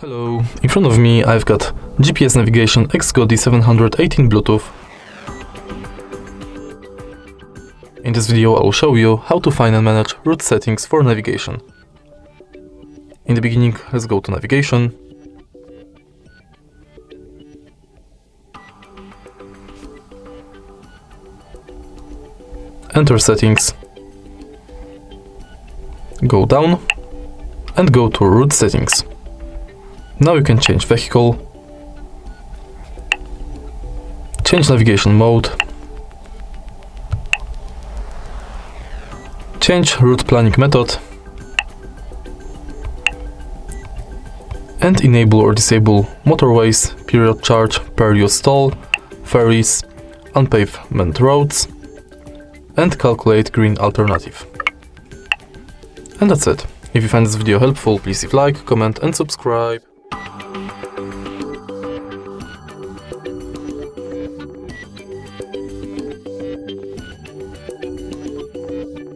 Hello, in front of me I've got GPS navigation XGODY 718 Bluetooth. In this video I will show you how to find and manage route settings for navigation. In the beginning, let's go to navigation. Enter settings. Go down and go to route settings. Now you can change vehicle, change navigation mode, change route planning method, and enable or disable motorways, period charge, per use toll, ferries, unpavement roads, and calculate green alternative. And that's it. If you find this video helpful, please leave like, comment and subscribe.